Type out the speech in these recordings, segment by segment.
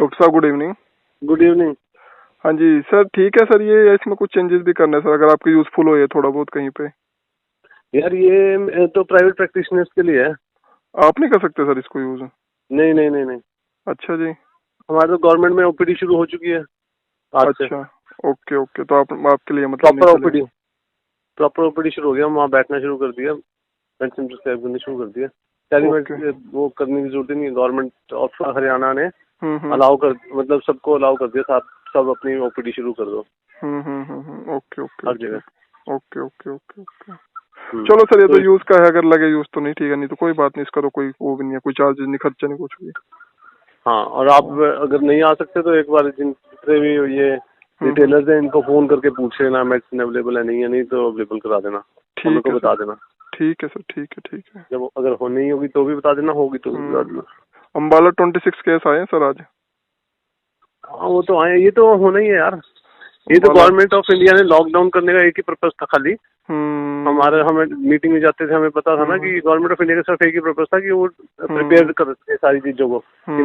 Doctor साहब good evening. Good evening. हाँ जी sir, ठीक है सर, ये इसमें कुछ चेंजेस भी करना है सर, अगर आपको यूजफुल हो ये थोड़ा बहुत कहीं पे। यार ये तो प्राइवेट प्रैक्टिशनर्स के लिए है। आप नहीं कर सकते सर इसको यूज? नहीं नहीं नहीं नहीं। अच्छा जी। हमारे तो गवर्नमेंट में ओपीडी शुरू हो चुकी है आज से। अच्छा ओके ओके, तो आपके लिए मतलब प्रॉपर नहीं ओपीडी चलेगा। प्रॉपर ओपीडी शुरू हो गया, वहाँ बैठना शुरू कर दिया, पेंशन प्रिस्क्राइब करनी शुरू कर दिया। ओके। वो करने की जरूरत ही नहीं है। गवर्नमेंट ऑफ हरियाणा ने हम्म। अलाउ कर, मतलब सबको अलाउ कर दिया, सब अपनी ओपीडी शुरू कर दो ओके ओके हर ओके जगह। Okay okay okay okay. चलो सर, ये तो यूज का है, अगर लगे यूज तो नहीं ठीक है, नहीं तो कोई बात नहीं, इसका तो कोई वो भी नहीं है, कोई चार्जेस नहीं, खर्चा नहीं, कुछ भी। हाँ, और आप अगर नहीं आ सकते तो एक बार जितने भी ये रिटेलर्स हैं इनको फोन करके पूछ लेना मेडिसिन अवेलेबल है, नहीं है, नहीं तो अवेलेबल करा देना, हमें को बता देना। ठीक है सर, ठीक है ठीक है। जब अगर हो नहीं होगी तो भी बता देना, होगी तो भी बता देना। अम्बाला 26 केस आए हैं सर आज। हाँ वो तो आए, ये तो होना ही है यार। ये तो गवर्नमेंट ऑफ इंडिया ने लॉकडाउन करने का एक ही पर्पज था खाली। हमें मीटिंग में जाते थे, हमें पता था ना कि गवर्नमेंट ऑफ इंडिया का सिर्फ एक ही पर्पज था कि वो प्रिपेयर कर सके सारी चीजों को, कि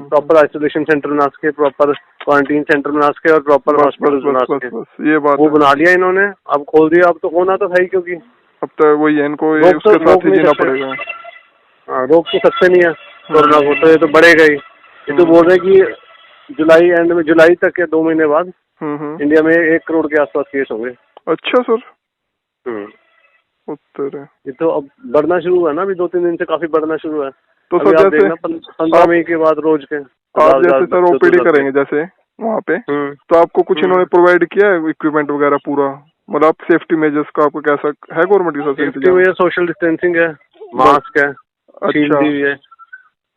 प्रॉपर आइसोलेशन सेंटर बना सके, प्रॉपर क्वारंटीन सेंटर बना सके और प्रॉपर हॉस्पिटल बना सके। ये बात वो बना लिया इन्होंने, अब खोल दिया। अब तो होना तो था ही, क्योंकि अब तो वही है, इनको उसके साथ ही जीना पड़ेगा। हाँ, रोक तो सकते नहीं है कोरोना को, तो ये तो बढ़ेगा ही। ये तो बोल रहे हैं कि जुलाई एंड में, जुलाई तक या 2 महीने बाद इंडिया में 1 करोड़ के आसपास केस होंगे। अच्छा सर। उत्तर है। ये तो अब बढ़ना शुरू हुआ ना, अभी 2-3 दिन से काफी बढ़ना शुरू है। तो सर जैसे 15 मई के बाद रोज के आप जैसे सर ओपीडी करेंगे जैसे वहाँ पे, तो आपको कुछ इन्होंने प्रोवाइड किया है इक्विपमेंट वगैरह पूरा, मतलब सेफ्टी मेजर्स का आपको कैसा है गवर्नमेंट की? सेफ्टी में सोशल डिस्टेंसिंग है, मास्क है, शील्ड भी है।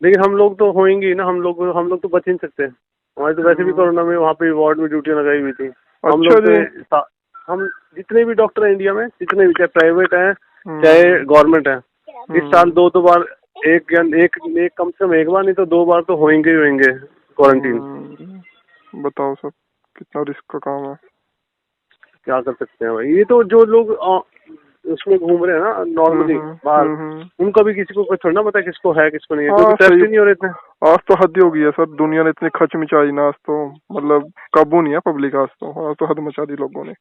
लेकिन हम लोग तो होंगे ना, हम लोग तो बच ही नहीं सकते। हमारे तो वैसे भी कोरोना में वहाँ पे वार्ड में ड्यूटियां लगाई हुई थी। हम लोग तो, हम जितने भी डॉक्टर हैं इंडिया में, जितने भी, चाहे प्राइवेट है चाहे गवर्नमेंट है, इस साल 2 बार, एक कम से कम 1 बार नहीं तो 2 बार तो होंगे क्वारंटीन। बताओ सर, कितना रिस्क का काम है। क्या कर सकते हैं भाई, ये तो जो लोग उसमें घूम रहे हैं ना नॉर्मली बाहर, उनका भी किसी को कुछ थोड़ा ना पता किसको है किसको नहीं है, क्योंकि टेस्ट ही नहीं हो रहे इतने। आज तो हद हो गई है सर, दुनिया ने इतनी खच मचाई ना, आज तो मतलब काबू नहीं है पब्लिक, आज तो हद मचा दी लोगों ने।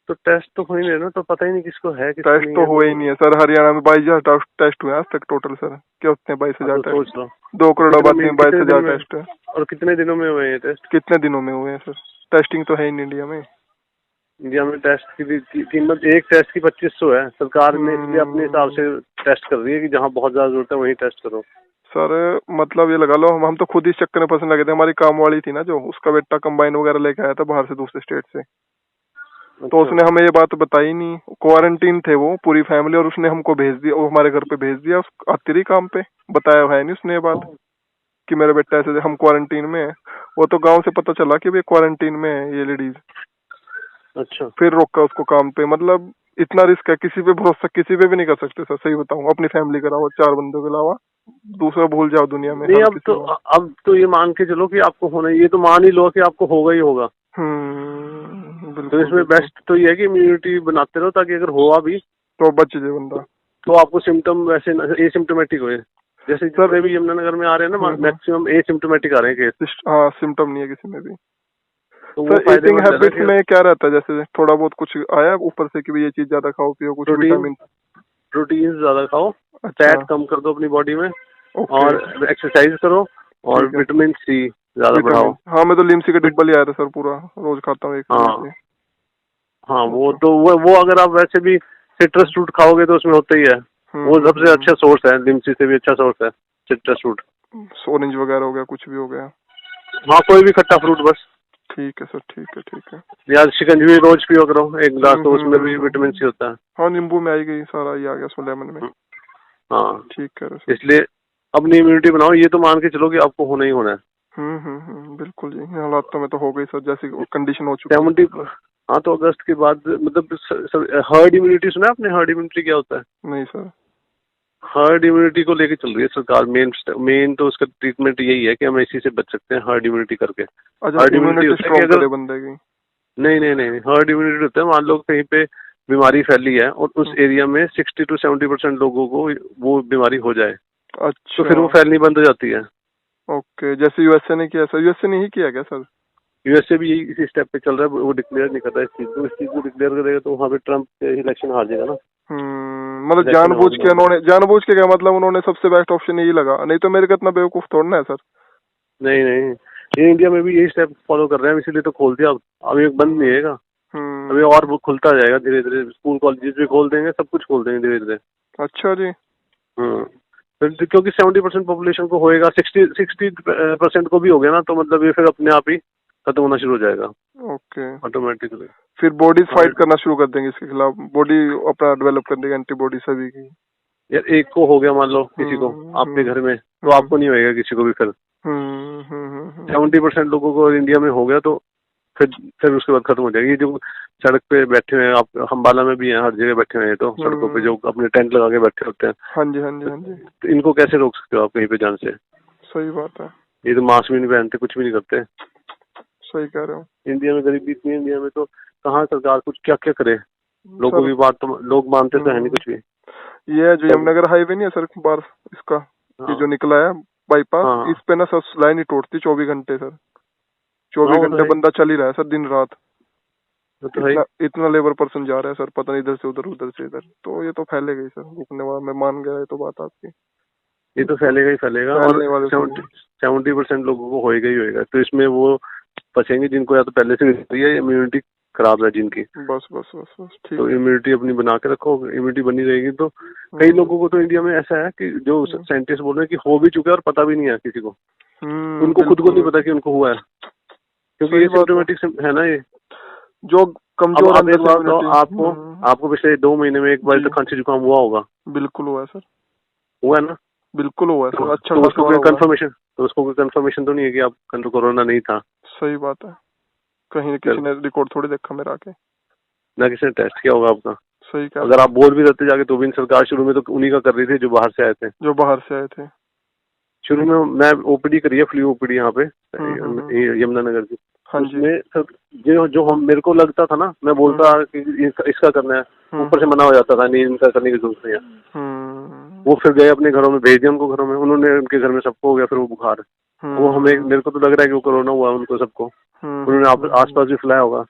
तो टेस्ट तो हो ही नहीं ना, तो पता ही नहीं किसको है किसको टेस्ट नहीं तो हुए ही नहीं है सर। हरियाणा में 22,000 टेस्ट हुए आज तक टोटल सर। क्या होते हैं 22,000 टेस्ट? 2 करोड़ आबादी में 22,000 टेस्ट है। और कितने दिनों में हुए हैं टेस्ट? कितने दिनों में हुए हैं सर? टेस्टिंग तो है ही नहीं इंडिया में। इंडिया में टेस्ट की कीमत, एक टेस्ट की 2500 है। सरकार ने इसलिए अपने हिसाब से टेस्ट कर रही है कि जहाँ बहुत ज्यादा जरूरत है वहीं टेस्ट करो सर। मतलब ये लगा लो, हम तो खुद ही चक्कर में फंसने लगे थे। हमारी काम वाली थी ना जो, उसका बेटा कंबाइन वगैरह लेके आया था बाहर से, दूसरे स्टेट से। तो उसने हमें ये बात बताई नहीं, क्वारंटीन थे वो पूरी फैमिली, और उसने हमको भेज दिया, वो हमारे घर पे भेज दिया, आती रही काम पे, बताया है नहीं उसने ये बात कि मेरा बेटा ऐसे, हम क्वारंटीन में है। वो तो गांव से पता चला कि भाई क्वारंटीन में है ये लेडीज। अच्छा, फिर रोका उसको काम पे। मतलब इतना रिस्क है, किसी पे भरोसा किसी पे भी नहीं कर सकते सर, सही बताऊं। अपनी फैमिली के अलावा, 4 बंदों के अलावा दूसरा भूल जाओ दुनिया में। नहीं, अब तो ये मान के चलो कि आपको होना, ये तो मान ही लो कि आपको होगा ही होगा। तो इसमें बेस्ट तो ये है कि इम्यूनिटी बनाते रहो, ताकि अगर हुआ भी तो बच जाए बंदा। तो आपको सिम्टम वैसे एसिम्टोमेटिक हुए, जैसे जितने भी यमुनानगर में आ रहे हैं ना, मैक्सिमम एसिम्टोमेटिक आ रहे हैं केस। हाँ, सिम्टम नहीं है किसी में भी। तो सर ईटिंग हैबिट्स में क्या रहता है, जैसे थोड़ा बहुत कुछ आया ऊपर से कि ये चीज ज्यादा खाओ, पियो, कुछ विटामिन? प्रोटीन ज्यादा खाओ, फैट कम कर दो अपनी बॉडी में, और एक्सरसाइज करो, और विटामिन सी ज्यादा बढ़ाओ। हाँ, मैं तो लिम्सी का डिब्बा ले आया था सर, पूरा रोज खाता हूँ एक। हाँ, वो अगर आप वैसे भी सिट्रस फ्रूट खाओगे तो उसमें होता ही है। वो सबसे अच्छा सोर्स है, लिम्सी से भी अच्छा सोर्स है सिट्रस फ्रूट। ऑरेंज वगैरह हो गया, कुछ भी हो गया। हाँ, कोई भी खट्टा फ्रूट बस। ठीक है सर, ठीक है ठीक है। या शिकंजी रोज पियो करो 1 गिलास, तो उसमें भी विटामिन सी होता है। हाँ, नींबू में आई गई, सारा ये आ गया उसमें, लेमन में। हाँ ठीक है। इसलिए अपनी इम्यूनिटी बनाओ, ये तो मान के चलो कि आपको होना ही होना है। बिल्कुल जी, हालातों में तो हो गई सर, जैसी कंडीशन हो चुकी है। 70। हाँ, तो अगस्त के बाद, मतलब हर्ड इम्यूनिटी सुना है आपने? हर्ड इम्यूनिटी क्या होता है? नहीं सर। हर्ड इम्यूनिटी को लेके चल रही है सरकार। मेन तो उसका ट्रीटमेंट यही है कि हम इसी से बच सकते हैं, हर्ड इम्यूनिटी करके। हर्ड इम्यूनिटी स्ट्रॉन्ग करे बंदे की? नहीं, हर्ड इम्यूनिटी होता है, मान लो कहीं पे बीमारी फैली है और उस एरिया में 60 to 70% लोगों को वो बीमारी हो जाए, तो फिर वो फैलनी बंद हो जाती है। ओके, जैसे यूएसए ने किया सर, यूएसए ने ही किया क्या सर? यूएसए भी यही इसी स्टेप पे चल रहा है, वो डिक्लेयर नहीं कर रहा है इस चीज को डिक्लेयर करेगा तो वहाँ पे ट्रम्प इलेक्शन हार जाएगा ना। मतलब इलेक्शन जानबूझ के क्या मतलब उन्होंने सबसे बेस्ट ऑप्शन यही लगा, नहीं तो मेरे को इतना बेवकूफ थोड़ना है सर। नहीं नहीं, ये इंडिया में भी यही स्टेप फॉलो कर रहे हैं, इसीलिए तो खोल दिया। अब ये बंद नहीं होगा, अभी और वो खुलता जाएगा धीरे धीरे। स्कूल कॉलेज भी खोल देंगे, सब कुछ खोल देंगे धीरे धीरे। अच्छा जी। फिर क्योंकि 70% पॉपुलेशन को होएगा, 60% को भी हो गया ना, तो मतलब ये फिर अपने आप ही खत्म होना शुरू हो जाएगा ओके, ऑटोमेटिकली। फिर बॉडीज फाइट करना शुरू कर देंगे इसके खिलाफ, बॉडी अपना डेवलप कर देगी एंटीबॉडी सभी की। यार एक को हो गया मान लो किसी को आपके घर में, तो आपको नहीं होएगा किसी को भी। फिर 70% लोगों को इंडिया में हो गया तो फिर उसके बाद खत्म हो जाएगी। ये जो सड़क पे बैठे हुए हैं, आप अम्बाला में भी हैं, हर जगह बैठे हुए हैं, तो सड़कों पे जो अपने टेंट लगा के बैठे होते हैं, हाँ जी हाँ जी हाँ जी, तो इनको कैसे रोक सकते हो आप कहीं पे जाने से? सही बात है। ये तो मास्क भी नहीं पहनते, कुछ भी नहीं करते। सही कह रहे हो। इंडिया में गरीबी इतनी है, इंडिया में तो कहाँ सरकार कुछ क्या क्या करे। लोगों की बात तो लोग मानते तो है नहीं कुछ भी। ये जो यमुनानगर हाईवे नहीं है सर, बार इसका ये जो निकला है बाईपास, इस पे ना सर लाइन ही टूटती 24 घंटे सर, 24 घंटे बंदा चल ही रहा है सर, दिन रात। इतना लेबर पर्सन जा रहा है सर, पता नहीं इधर से उधर उधर से इधर, तो ये तो फैलेगा ही सर, रुकने वाला मैं मान गया, ये तो बात आपकी। ये तो फैलेगा ही फैलेगा, और 70% लोगों को होएगा ही होएगा। तो इसमें वो फंसेंगे जिनको या तो पहले से इम्यूनिटी खराब है जिनकी। बस बस बस बस ठीक। तो इम्यूनिटी अपनी बना के रखो, इम्यूनिटी बनी रहेगी तो। कई लोगों को तो इंडिया में ऐसा है कि जो साइंटिस्ट बोल रहे हैं कि हो भी चुका है और पता भी नहीं है किसी को, उनको खुद को नहीं पता कि उनको हुआ है, क्योंकि ये सिम्प्टोमेटिक है ना। ये जो कमजोर है, एक बात तो आपको पिछले 2 महीने में एक बार तो खांसी जुकाम हुआ होगा। बिल्कुल हुआ है सर, हुआ है ना, बिल्कुल हुआ है सर। अच्छा, तो उसको कोई कंफर्मेशन तो नहीं है कि आप कोरोना नहीं था। सही बात है, कहीं किसी ने रिकॉर्ड थोड़ी देखा मेरा आके, ना किसी ने टेस्ट किया होगा आपका। सही कहा। अगर आप बोल भी देते जाके तो भी सरकार शुरू में तो उन्हीं का कर रही थी जो बाहर से आए थे। शुरू में मैं ओपीडी करी है, फ्लू ओपीडी यहाँ पे यमुनानगर की। हाँ जी, जो हम मेरे को लगता था ना, मैं बोलता कि इसका करना है, ऊपर से मना हो जाता था, नहीं इनका करने की जरूरत नहीं है। वो फिर गए अपने घरों में, भेज दिया उनको घरों में, उन्होंने उनके घर में सबको हो गया फिर वो बुखार। वो हमें मेरे को तो लग रहा है कि वो कोरोना हुआ उनको सबको, उन्होंने आसपास भी फैलाया होगा।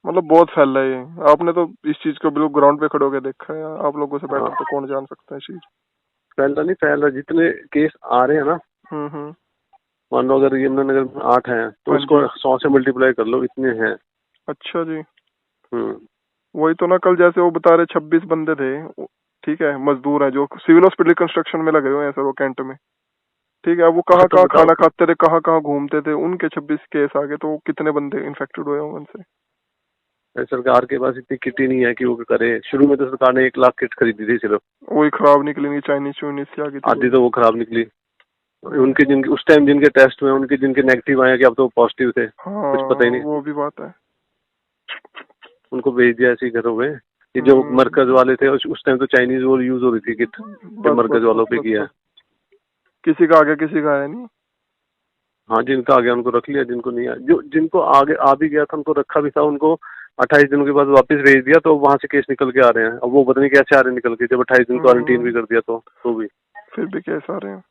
मतलब बहुत फैल रहा है ये, आपने तो इस चीज को बिल्कुल ग्राउंड पे खड़े होकर देखा है, आप लोगों से बेटर तो कौन जान सकता है चीज। फैल रहा, जितने केस आ रहे हैं ना, मान लो अगर यमुनानगर में 8 हैं तो उसको 100 से मल्टीप्लाई कर लो, इतने हैं। अच्छा जी। वही तो ना, कल जैसे वो बता रहे 26 बंदे थे, ठीक है, मजदूर हैं जो सिविल हॉस्पिटल कंस्ट्रक्शन में लगे हुए हैं सर, वो कैंट में, ठीक है। वो कहाँ कहाँ खाना खाते थे, कहाँ कहाँ घूमते थे, उनके 26 केस आ गए, तो कितने बंदे इन्फेक्टेड हुए होंगे उनसे। सरकार के पास इतनी किट ही नहीं है कि वो करे। शुरू में तो सरकार ने 1 लाख किट खरीदी थी सिर्फ, वही खराब निकली, चाइनीज से आ गई, आधी तो वो खराब निकली। उनके जिनके उस टाइम जिनके टेस्ट हुए, उनके जिनके नेगेटिव आए कि अब तो पॉजिटिव थे, कुछ पता ही नहीं। वो भी बात है, उनको भेज दिया ऐसे ही घरों में। ये जो मरकज वाले थे उस टाइम तो चाइनीज वो यूज हो रही थी किट, जो मरकज वालों पे किया। किसी का आ गया, किसी का आया नहीं। हाँ, जिनका आ गया उनको रख लिया, जिनको नहीं आया, जो जिनको आगे आ भी गया था उनको रखा भी था, उनको 28 दिनों के बाद वापस भेज दिया, तो वहां से केस निकल के आ रहे हैं। अब वो पता नहीं कैसे आ रहे हैं निकल के, जब 28 दिन क्वारंटीन भी कर दिया तो भी फिर भी केस आ रहे हैं।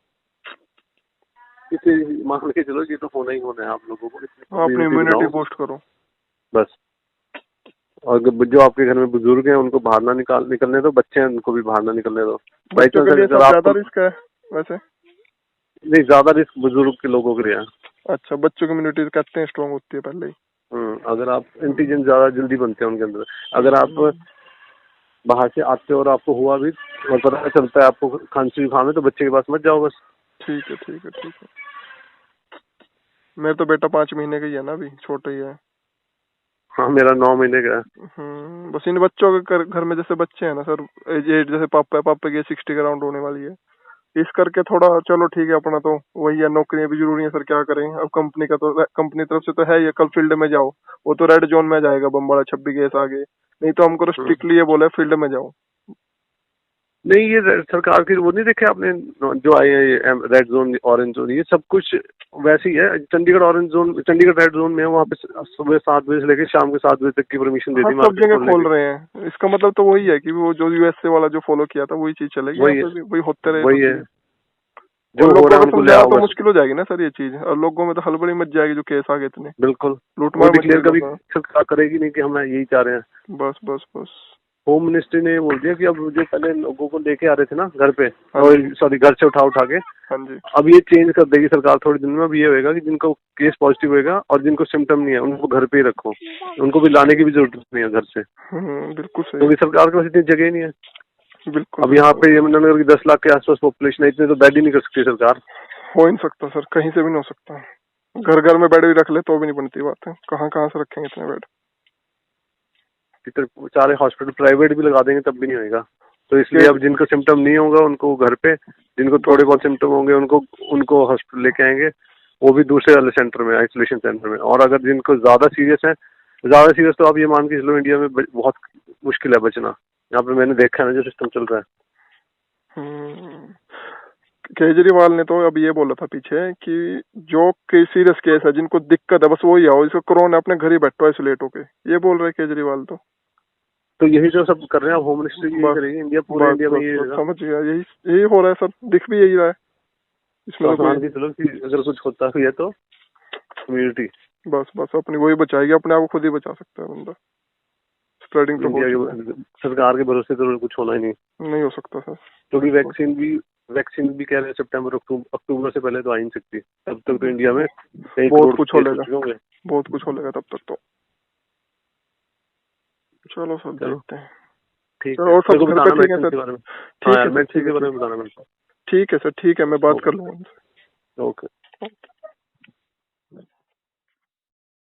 इसे मान के चलो, ये तो होना ही होना है आप लोगों को। अपनी इम्यूनिटी बूस्ट करो बस। और जो आपके घर में बुजुर्ग हैं उनको बाहर ना निकलने दो, बच्चे हैं उनको भी बाहर ना निकलने दो। बच्चों के लिए ज्यादा रिस्क है वैसे। नहीं, ज्यादा रिस्क बुजुर्ग के लोगों के लिए है। अच्छा, बच्चों की इम्यूनिटी कहते हैं स्ट्रॉन्ग होती है पहले ही। अगर आप एंटीजन ज्यादा जल्दी बनते हैं उनके अंदर। अगर आप बाहर से आते हो और आपको हुआ भी और पता चलता है आपको खांसी जुकाम है, तो बच्चे के पास मत जाओ बस। ठीक है ठीक है ठीक है। मेरा तो बेटा 5 महीने का ही है ना, अभी छोटा ही है। हाँ, मेरा 9 महीने का है। बस इन बच्चों के घर में जैसे बच्चे हैं ना सर, एज जैसे पापा की 60 के अराउंड होने वाली है, इस करके थोड़ा चलो ठीक है, अपना तो वही है, नौकरियां भी जरूरी है सर, क्या करें। अब कंपनी का तो कंपनी तरफ से तो है ये, कल फील्ड में जाओ, वो तो रेड जोन में जाएगा, बम्बाड़ा 26 केस आगे, नहीं तो हमको स्ट्रिक्टली ये बोला फील्ड में जाओ। नहीं, ये सरकार की वो नहीं देखे आपने जो आई है रेड जोन, ऑरेंज जोन, ये सब कुछ वैसे ही है। Chandigarh orange zone, Chandigarh red zone में है, वहाँ पे सुबह 7 बजे से लेकर शाम के 7 बजे तक की परमिशन दे दी। सब जगह खोल रहे हैं, इसका मतलब तो वही है कि वो जो यूएसए वाला जो फॉलो किया था वही चीज चलेगी, वही होते रहे। वही है, जो और हो लोगों रहा है को उनको ले समझाना आओ तो बस। मुश्किल हो जाएगी ना सर ये चीज, और लोगों में तो हड़बड़ी मच जाएगी जो केस आ गए इतने, बिल्कुल, लूटमार वो मच डिक्लेयर जाएगा कभी लोगों का। सरकार करेगी नहीं कि हम यही चाह रहे हैं। बस बस बस। होम मिनिस्ट्री ने ये बोल दिया कि अब जो पहले लोगों को लेके आ रहे थे ना घर पे, हाँ और जी सॉरी घर से उठा उठा के, हाँ जी। अब ये चेंज कर देगी सरकार थोड़े दिन में। अब ये होएगा कि जिनको केस पॉजिटिव होएगा और जिनको सिम्टम नहीं है उनको घर पे ही रखो, उनको भी लाने की भी जरूरत नहीं है घर से, बिल्कुल सही। क्योंकि सरकार के पास इतनी जगह ही नहीं है। बिल्कुल अब यहाँ पे यमुनानगर की 10 लाख के आसपास पॉपुलेशन है, इतने तो बेड ही नहीं कर सकती सरकार। हो ही नहीं सकता सर, कहीं से भी नहीं हो सकता। घर घर में बेड भी रख ले तो भी नहीं बनती बात है, कहाँ कहाँ से रखेंगे इतने बेड। इतने सारे हॉस्पिटल प्राइवेट भी लगा देंगे तब भी नहीं होएगा। तो इसलिए अब जिनको सिम्टम नहीं होगा उनको घर पे, जिनको थोड़े बहुत सिम्टम होंगे उनको उनको हॉस्पिटल लेके आएंगे, वो भी दूसरे वाले सेंटर में, आइसोलेशन सेंटर में। और अगर जिनको ज्यादा सीरियस तो आप ये मान के चलो इंडिया में बहुत मुश्किल है बचना। यहाँ पे मैंने देखा है ना जो सिस्टम चल रहा है। केजरीवाल ने तो अब ये बोला था पीछे कि जो सीरियस केस है, जिनको दिक्कत है, बस वही आओ, इसको कोरोना अपने घर ही बैठो आइसोलेट होके, ये बोल रहे केजरीवाल तो यही जो सब कर रहे हैं, होम मिनिस्ट्री यही बस करेगी, इंडिया पूरे इंडिया में यही बस रहेगा। समझ गया, यही यही हो रहा है सर, दिख भी यही रहा है इसमें तो मान के चलो कि अगर कुछ होता भी है तो कम्युनिटी बस बस अपनी वही बचाएगी, अपने आप को खुद ही बचा सकता है बंदा। स्प्रेडिंग तो इंडिया के सरकार के भरोसे तो कुछ होना ही नहीं हो सकता सर, क्योंकि वैक्सीन भी कह रहे हैं सितंबर अक्टूबर से पहले तो आ ही नहीं सकती। तब तक तो इंडिया में बहुत कुछ हो लेगा, बहुत कुछ हो लेगा तब तक तो। चलो सर देखते हैं। ठीक है, और सब घर पे ठीक है सर? ठीक है, ठीक है, बताना मेरे को। ठीक है सर, ठीक है, मैं बात कर लूँगा। ओके।